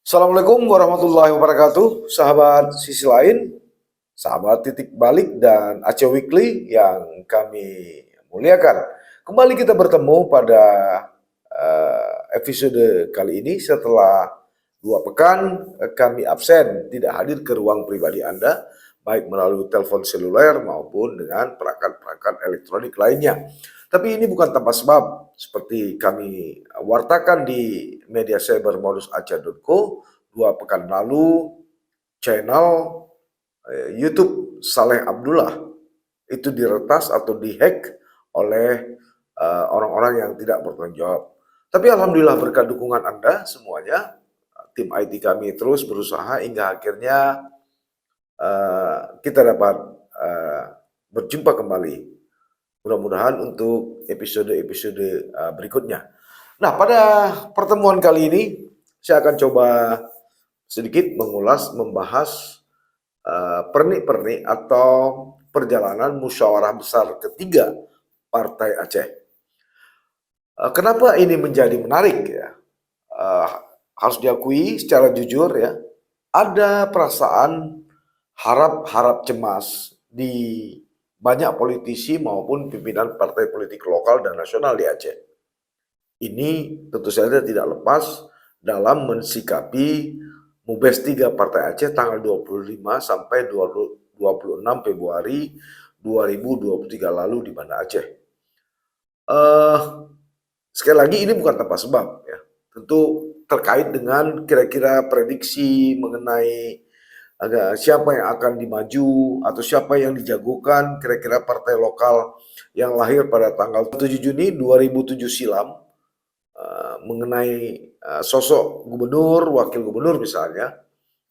Assalamualaikum warahmatullahi wabarakatuh, sahabat sisi lain, sahabat titik balik dan Aceh Weekly yang kami muliakan. Kembali kita bertemu pada episode kali ini setelah 2 pekan kami absen, tidak hadir ke ruang pribadi Anda, baik melalui telepon seluler maupun dengan perangkat-perangkat elektronik lainnya. Tapi ini bukan tanpa sebab, seperti kami wartakan di media cyber modusaceh.co, 2 pekan lalu channel YouTube Saleh Abdullah itu diretas atau dihack oleh orang-orang yang tidak bertanggung jawab. Tapi alhamdulillah berkat dukungan Anda semuanya, tim IT kami terus berusaha hingga akhirnya kita dapat berjumpa kembali. Mudah-mudahan untuk episode-episode berikutnya. Nah, pada pertemuan kali ini saya akan coba sedikit mengulas, membahas pernik-pernik atau perjalanan musyawarah besar ketiga Partai Aceh. Kenapa ini menjadi menarik ya? Harus diakui secara jujur ya, ada perasaan harap-harap cemas di banyak politisi maupun pimpinan partai politik lokal dan nasional di Aceh. Ini tentu saja tidak lepas dalam mensikapi Mubes 3 Partai Aceh tanggal 25 sampai 26 Februari 2023 lalu di Banda Aceh. Sekali lagi ini bukan tanpa sebab ya. Tentu terkait dengan kira-kira prediksi mengenai siapa yang akan dimaju atau siapa yang dijagokan kira-kira partai lokal yang lahir pada tanggal 7 Juni 2007 silam, mengenai sosok gubernur, wakil gubernur misalnya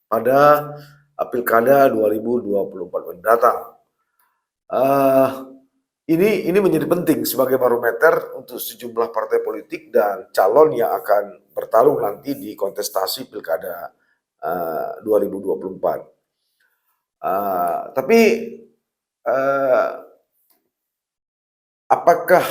pada Pilkada 2024 mendatang. Ini menjadi penting sebagai barometer untuk sejumlah partai politik dan calon yang akan bertarung nanti di kontestasi Pilkada 2024. Tapi apakah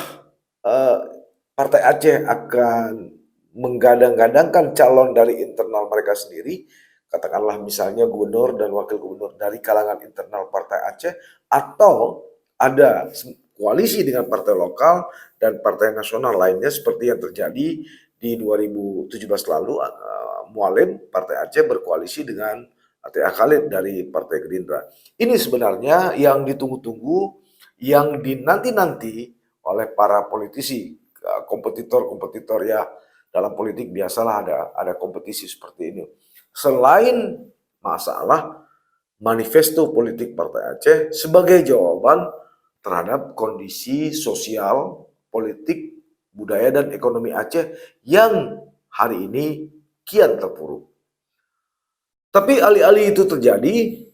Partai Aceh akan menggadang-gadangkan calon dari internal mereka sendiri, katakanlah misalnya gubernur dan wakil gubernur dari kalangan internal Partai Aceh, atau ada koalisi dengan partai lokal dan partai nasional lainnya seperti yang terjadi di 2017 lalu. Mualim Partai Aceh berkoalisi dengan Ati Khalid dari Partai Gerindra. Ini sebenarnya yang ditunggu-tunggu, yang dinanti-nanti oleh para politisi, kompetitor-kompetitor ya. Dalam politik biasalah ada kompetisi seperti ini. Selain masalah manifesto politik Partai Aceh sebagai jawaban terhadap kondisi sosial, politik, budaya dan ekonomi Aceh yang hari ini kian terpuruk. Tapi alih-alih itu terjadi,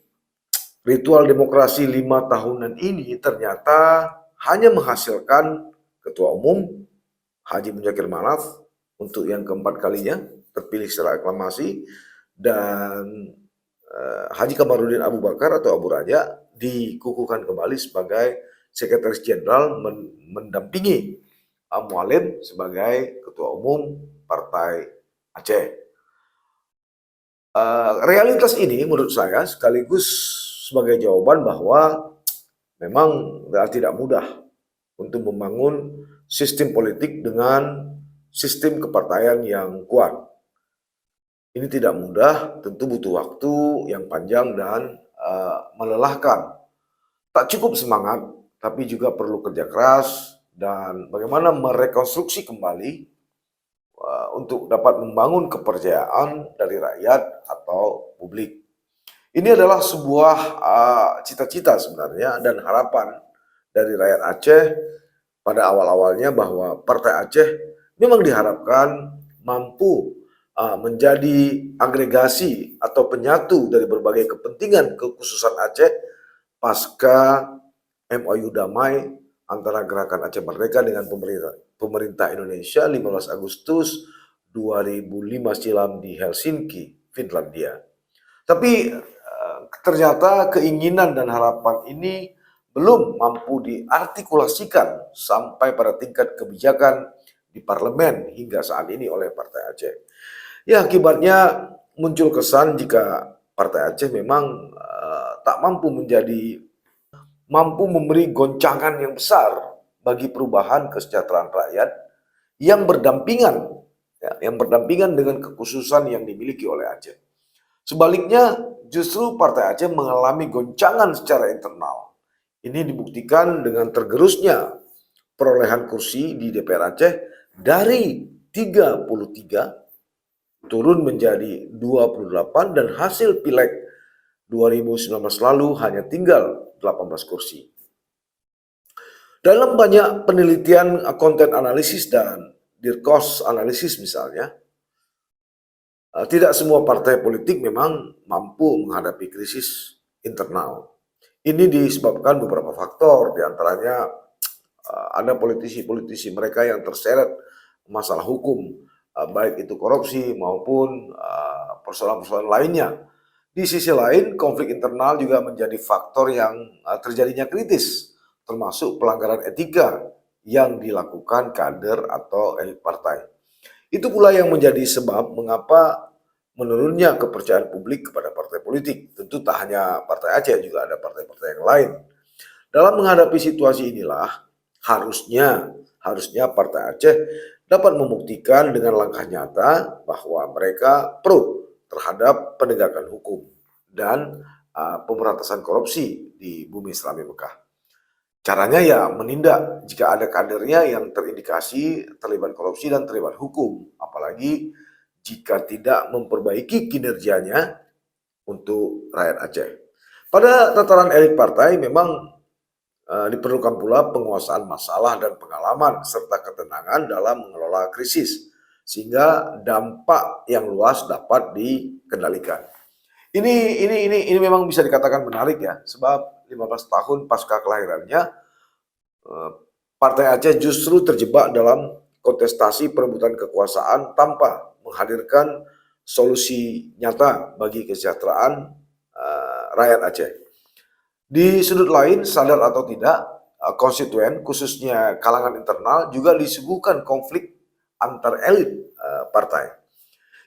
ritual demokrasi 5 tahunan ini ternyata hanya menghasilkan ketua umum Haji Muzakir Manaf untuk yang keempat kalinya terpilih secara aklamasi, dan Haji Kamarudin Abu Bakar atau Abu Raja dikukuhkan kembali sebagai Sekretaris Jenderal mendampingi Mualim sebagai Ketua Umum Partai Aceh. Realitas ini menurut saya sekaligus sebagai jawaban bahwa memang tidak mudah untuk membangun sistem politik dengan sistem kepartaian yang kuat. Ini tidak mudah, tentu butuh waktu yang panjang dan melelahkan. Tak cukup semangat, tapi juga perlu kerja keras dan bagaimana merekonstruksi kembali untuk dapat membangun kepercayaan dari rakyat atau publik. Ini adalah sebuah cita-cita sebenarnya dan harapan dari rakyat Aceh pada awal-awalnya bahwa Partai Aceh memang diharapkan mampu menjadi agregasi atau penyatu dari berbagai kepentingan kekhususan Aceh pasca MOU damai antara Gerakan Aceh Merdeka dengan pemerintah Indonesia 15 Agustus 2005 silam di Helsinki, Finlandia. Tapi ternyata keinginan dan harapan ini belum mampu diartikulasikan sampai pada tingkat kebijakan di parlemen hingga saat ini oleh Partai Aceh. Ya, akibatnya muncul kesan jika Partai Aceh memang tak mampu memberi goncangan yang besar bagi perubahan kesejahteraan rakyat yang berdampingan, yang berdampingan dengan kekhususan yang dimiliki oleh Aceh. Sebaliknya, justru Partai Aceh mengalami goncangan secara internal. Ini dibuktikan dengan tergerusnya perolehan kursi di DPR Aceh dari 33 turun menjadi 28 dan hasil Pileg 2019 lalu hanya tinggal 18 kursi. Dalam banyak penelitian konten analisis dan Dirkos analisis misalnya, tidak semua partai politik memang mampu menghadapi krisis internal. Ini disebabkan beberapa faktor, diantaranya ada politisi-politisi mereka yang terseret masalah hukum, baik itu korupsi maupun persoalan-persoalan lainnya. Di sisi lain, konflik internal juga menjadi faktor yang terjadinya kritis, termasuk pelanggaran etika yang dilakukan kader atau elit partai. Itu pula yang menjadi sebab mengapa menurunnya kepercayaan publik kepada partai politik. Tentu tak hanya Partai Aceh, juga ada partai-partai yang lain. Dalam menghadapi situasi inilah, harusnya Partai Aceh dapat membuktikan dengan langkah nyata bahwa mereka pro terhadap penegakan hukum dan pemberantasan korupsi di bumi Islami Mekah. Caranya ya menindak jika ada kadernya yang terindikasi terlibat korupsi dan terlibat hukum, apalagi jika tidak memperbaiki kinerjanya untuk rakyat Aceh. Pada tataran elit partai memang diperlukan pula penguasaan masalah dan pengalaman serta ketenangan dalam mengelola krisis sehingga dampak yang luas dapat dikendalikan. Ini memang bisa dikatakan menarik ya, sebab 15 tahun pasca kelahirannya Partai Aceh justru terjebak dalam kontestasi perebutan kekuasaan tanpa menghadirkan solusi nyata bagi kesejahteraan rakyat Aceh. Di sudut lain, sadar atau tidak, konstituen khususnya kalangan internal juga disuguhkan konflik antar elit partai.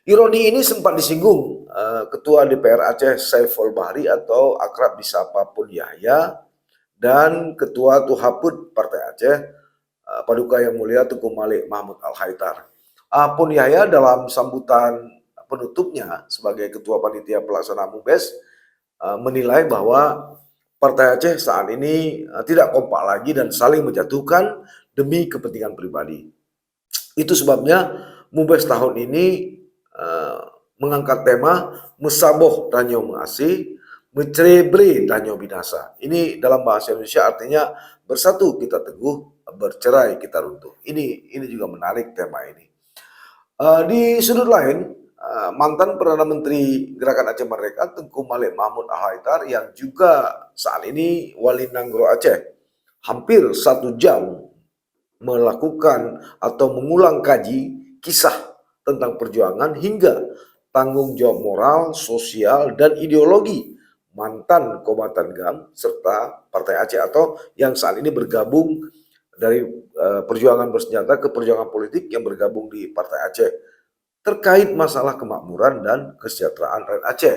Ironi ini sempat disinggung Ketua DPR Aceh Saiful Bahri atau akrab disapa Pun Yahya dan Ketua Tuhaput Partai Aceh Paduka Yang Mulia Tengku Malik Mahmud Al-Haithar. Pun Yahya dalam sambutan penutupnya sebagai Ketua Panitia Pelaksana MUBES menilai bahwa Partai Aceh saat ini tidak kompak lagi dan saling menjatuhkan demi kepentingan pribadi. Itu sebabnya MUBES tahun ini mengangkat tema Mesaboh Danyo Mengasih, Mecebre Danyo Binasa. Ini dalam bahasa Indonesia artinya bersatu kita teguh, bercerai kita runtuh. Ini juga menarik tema ini. Di sudut lain, mantan Perdana Menteri Gerakan Aceh Merdeka Tengku Malik Mahmud Al-Haithar yang juga saat ini Wali Nanggro Aceh hampir 1 jam melakukan atau mengulang kaji kisah tentang perjuangan hingga tanggung jawab moral, sosial, dan ideologi mantan Kombatan GAM serta Partai Aceh atau yang saat ini bergabung dari perjuangan bersenjata ke perjuangan politik yang bergabung di Partai Aceh terkait masalah kemakmuran dan kesejahteraan rakyat Aceh.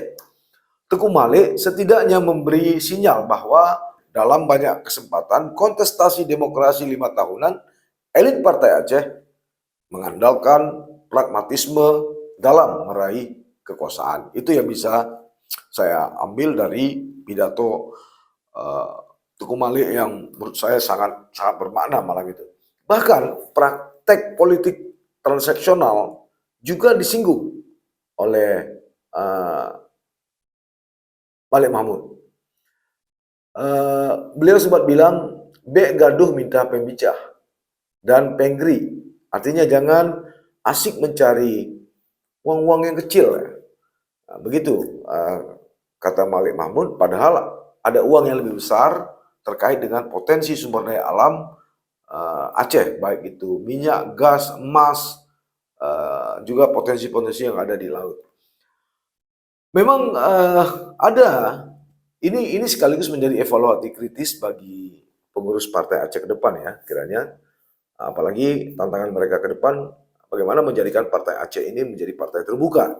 Tengku Malik setidaknya memberi sinyal bahwa dalam banyak kesempatan kontestasi demokrasi 5 tahunan, elit Partai Aceh mengandalkan pragmatisme dalam meraih kekuasaan. Itu yang bisa saya ambil dari pidato Tengku Malik yang menurut saya sangat bermakna malam itu. Bahkan praktek politik transaksional juga disinggung oleh Malik Mahmud. Beliau sempat bilang, "Bek gaduh minta pembicah dan penggri." Artinya jangan asik mencari uang-uang yang kecil. Begitu kata Malik Mahmud, padahal ada uang yang lebih besar terkait dengan potensi sumber daya alam Aceh, baik itu minyak, gas, emas, juga potensi-potensi yang ada di laut. Memang ada, ini sekaligus menjadi evaluasi kritis bagi pengurus Partai Aceh ke depan ya, kiranya. Apalagi tantangan mereka ke depan, bagaimana menjadikan Partai Aceh ini menjadi partai terbuka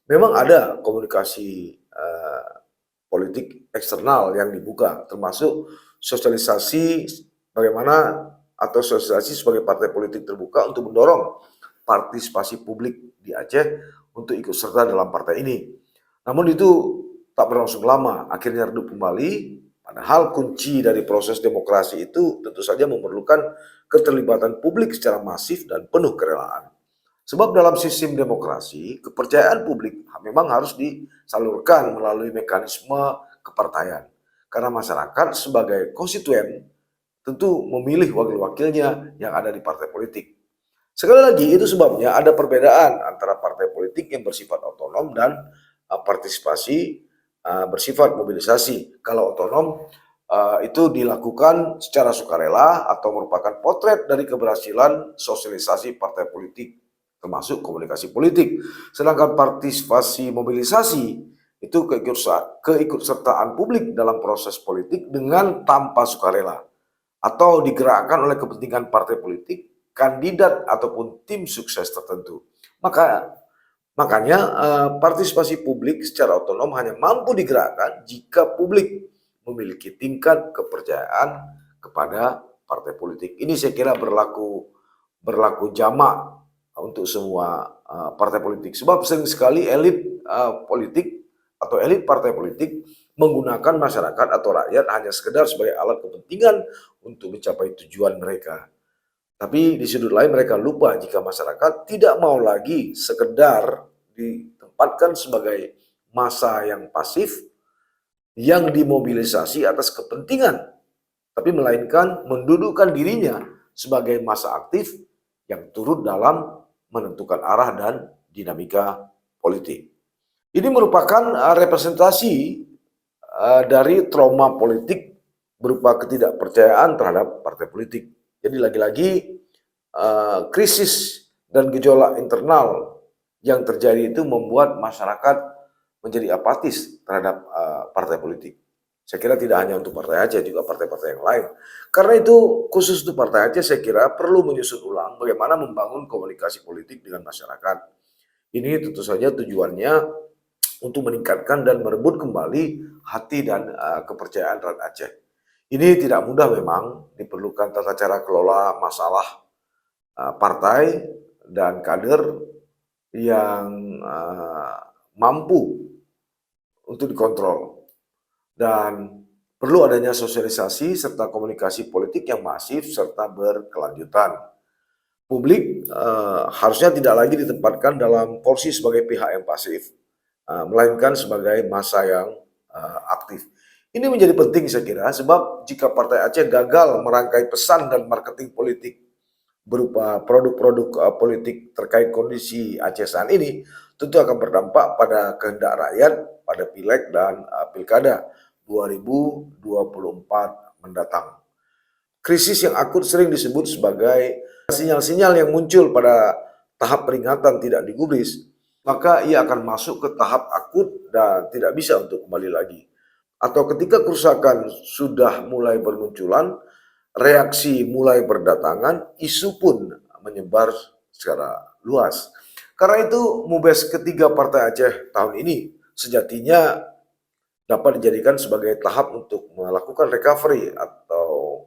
Memang ada komunikasi politik eksternal yang dibuka, termasuk sosialisasi bagaimana atau sosialisasi sebagai partai politik terbuka untuk mendorong partisipasi publik di Aceh untuk ikut serta dalam partai ini. Namun itu tak berlangsung lama, akhirnya redup kembali. Padahal kunci dari proses demokrasi itu tentu saja memerlukan keterlibatan publik secara masif dan penuh kerelaan. Sebab dalam sistem demokrasi, kepercayaan publik memang harus disalurkan melalui mekanisme kepartaian. Karena masyarakat sebagai konstituen tentu memilih wakil-wakilnya yang ada di partai politik. Sekali lagi, itu sebabnya ada perbedaan antara partai politik yang bersifat otonom dan partisipasi bersifat mobilisasi. Kalau otonom itu dilakukan secara sukarela atau merupakan potret dari keberhasilan sosialisasi partai politik, termasuk komunikasi politik. Sedangkan partisipasi mobilisasi itu keikutsertaan publik dalam proses politik dengan tanpa sukarela atau digerakkan oleh kepentingan partai politik, kandidat ataupun tim sukses tertentu. Makanya partisipasi publik secara otonom hanya mampu digerakkan jika publik memiliki tingkat kepercayaan kepada partai politik. Ini saya kira berlaku jamak untuk semua partai politik. Sebab sering sekali elit politik atau elit partai politik menggunakan masyarakat atau rakyat hanya sekedar sebagai alat kepentingan untuk mencapai tujuan mereka. Tapi di sudut lain mereka lupa jika masyarakat tidak mau lagi sekedar ditempatkan sebagai massa yang pasif, yang dimobilisasi atas kepentingan, tapi melainkan mendudukkan dirinya sebagai massa aktif yang turut dalam menentukan arah dan dinamika politik. Ini merupakan representasi dari trauma politik berupa ketidakpercayaan terhadap partai politik. Jadi lagi-lagi krisis dan gejolak internal yang terjadi itu membuat masyarakat menjadi apatis terhadap partai politik. Saya kira tidak hanya untuk partai Aceh, juga partai-partai yang lain. Karena itu khusus untuk partai Aceh saya kira perlu menyusun ulang bagaimana membangun komunikasi politik dengan masyarakat. Ini tentu saja tujuannya untuk meningkatkan dan merebut kembali hati dan kepercayaan rakyat Aceh. Ini tidak mudah memang, diperlukan tata cara kelola masalah partai dan kader yang mampu untuk dikontrol. Dan perlu adanya sosialisasi serta komunikasi politik yang masif serta berkelanjutan. Publik harusnya tidak lagi ditempatkan dalam porsi sebagai pihak yang pasif, melainkan sebagai massa yang aktif. Ini menjadi penting saya kira, sebab jika Partai Aceh gagal merangkai pesan dan marketing politik berupa produk-produk politik terkait kondisi Aceh saat ini, tentu akan berdampak pada kehendak rakyat pada pileg dan pilkada 2024 mendatang. Krisis yang akut sering disebut sebagai sinyal-sinyal yang muncul pada tahap peringatan tidak digubris, maka ia akan masuk ke tahap akut dan tidak bisa untuk kembali lagi. Atau ketika kerusakan sudah mulai bermunculan, reaksi mulai berdatangan, isu pun menyebar secara luas. Karena itu, MUBES ketiga Partai Aceh tahun ini sejatinya dapat dijadikan sebagai tahap untuk melakukan recovery atau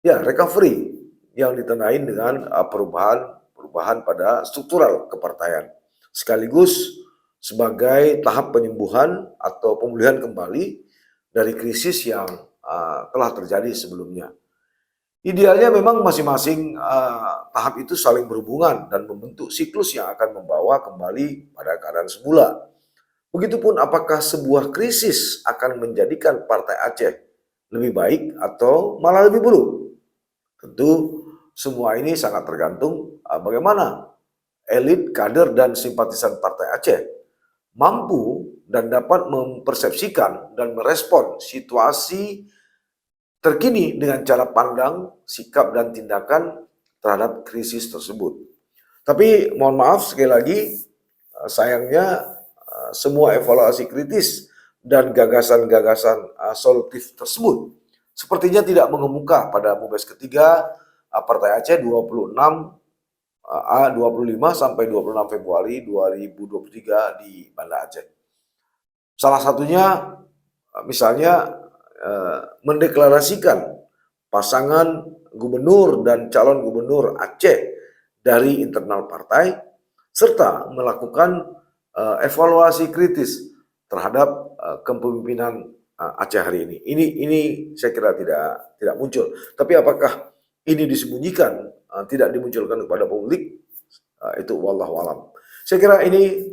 recovery yang ditandai dengan perubahan pada struktural kepartaian, sekaligus sebagai tahap penyembuhan atau pemulihan kembali dari krisis yang telah terjadi sebelumnya. Idealnya memang masing-masing tahap itu saling berhubungan dan membentuk siklus yang akan membawa kembali pada keadaan semula. Begitupun apakah sebuah krisis akan menjadikan Partai Aceh lebih baik atau malah lebih buruk? Tentu semua ini sangat tergantung bagaimana elit, kader, dan simpatisan Partai Aceh mampu dan dapat mempersepsikan dan merespon situasi terkini dengan cara pandang, sikap, dan tindakan terhadap krisis tersebut. Tapi mohon maaf sekali lagi, sayangnya semua evaluasi kritis dan gagasan-gagasan solutif tersebut sepertinya tidak mengemuka pada MUBES ketiga Partai Aceh 26 25 sampai 26 Februari 2023 di Banda Aceh. Salah satunya misalnya mendeklarasikan pasangan gubernur dan calon gubernur Aceh dari internal partai, serta melakukan evaluasi kritis terhadap kepemimpinan Aceh hari ini. Ini saya kira tidak muncul. Tapi apakah ini disembunyikan, tidak dimunculkan kepada publik, itu wallahu alam. Saya kira ini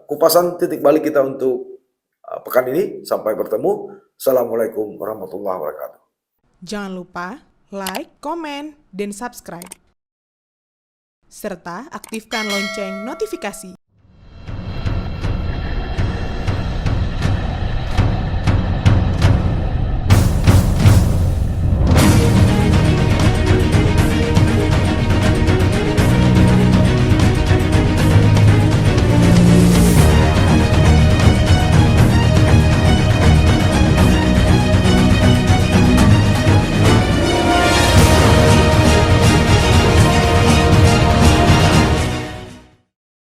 kupasan titik balik kita untuk pekan ini. Sampai bertemu. Assalamualaikum warahmatullahi wabarakatuh. Jangan lupa like, komen, dan subscribe. Serta aktifkan lonceng notifikasi.